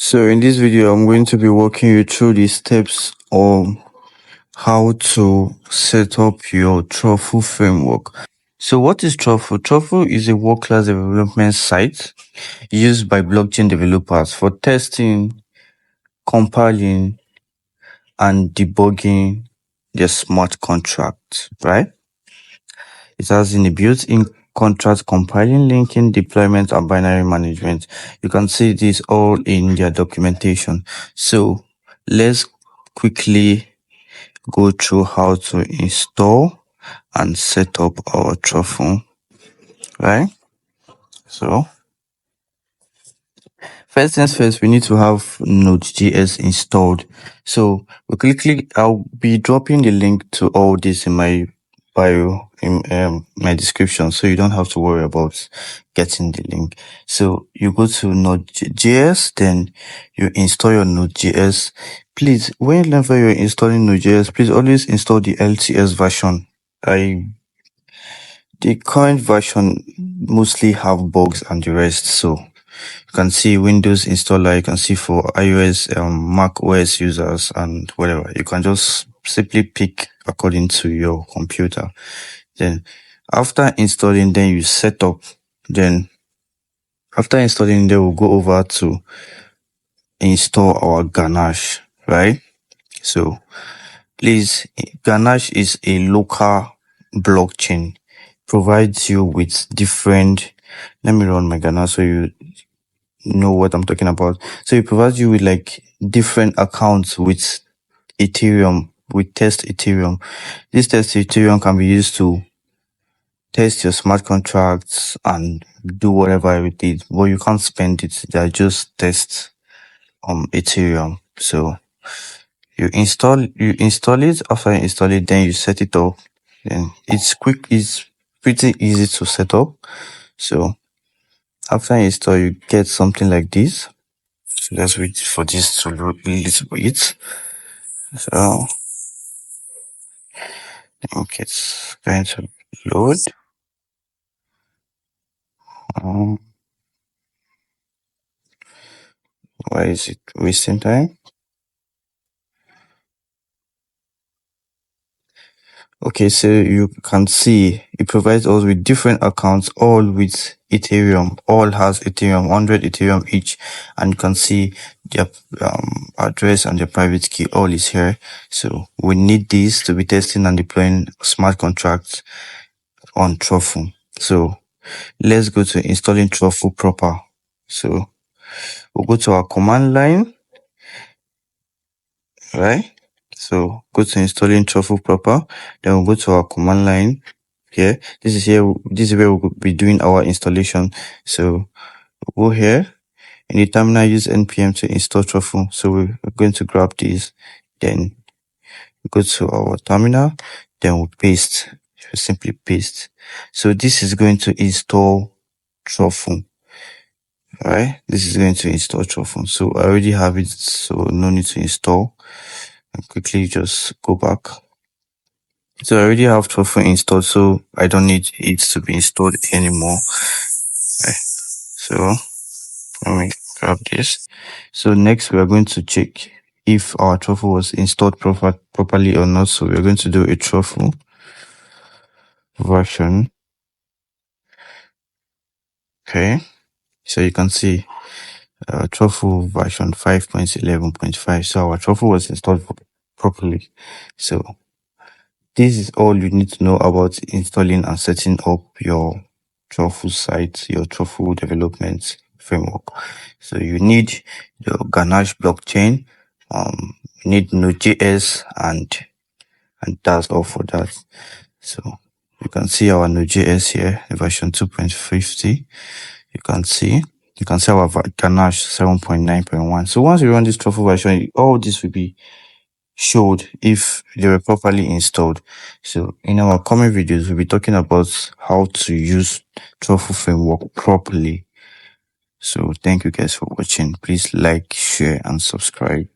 So in this video, I'm going to be walking you through the steps on how to set up your truffle framework. So what is truffle? Truffle is a world-class development site used by blockchain developers for testing, compiling, and debugging their smart contracts, right? It has in a built-in contract compiling, linking, deployment, and binary management. You can see this all in their documentation. So let's quickly go through how to install and set up our truffle, right? So first things first, we need to have Node.js installed. So I'll be dropping the link to all this in my bio, in my description, so you don't have to worry about getting the link. So you go to Node.js, then you install your Node.js. Please, whenever you're installing Node.js, please always install the LTS version. The current version mostly have bugs and the rest, so you can see Windows installer, you can see for iOS, Mac OS users and whatever. You can just simply pick according to your computer. Then after installing, then you set up. Then after installing, then we'll go over to install our Ganache, right? So please, Ganache is a local blockchain, provides you with different, let me run my Ganache so you know what I'm talking about. So it provides you with like different accounts with Ethereum, with test Ethereum. This test Ethereum can be used to test your smart contracts and do whatever with it, but you can't spend it. They are just test Ethereum. So you install it. After you install it, then you set it up. Then it's pretty easy to set up. So after you install, you get something like this. So let's wait for this to load a little bit. So I think it's going to load. Why is it wasting time? Okay, so you can see it provides us with different accounts, all with Ethereum, all has Ethereum, 100 Ethereum each, and you can see their address and their private key, all is here. So we need this to be testing and deploying smart contracts on Truffle. So let's go to installing Truffle proper. So we'll go to our command line, right? So go to installing Truffle proper, then we'll go to our command line here. This is where we'll be doing our installation. So we'll go here in the terminal, use npm to install Truffle. So we're going to grab this, then go to our terminal, then we'll paste. Simply paste. So this is going to install Truffle. Alright, this is going to install Truffle. So I already have it, so no need to install. And quickly just go back. So I already have Truffle installed, so I don't need it to be installed anymore. Right. So let me grab this. So next we are going to check if our Truffle was installed properly or not. So we're going to do a Truffle version. Okay, so you can see Truffle version 5.11.5. So our Truffle was installed properly. So this is all you need to know about installing and setting up your Truffle site, your Truffle development framework. So you need your Ganache blockchain, you need Node.js, and that's all for that. So you can see our Node.js here, version 2.50. You can see our Ganache 7.9.1. So once you run this Truffle version, all this will be showed if they were properly installed. So in our coming videos, we'll be talking about how to use Truffle framework properly. So thank you guys for watching. Please like, share, and subscribe.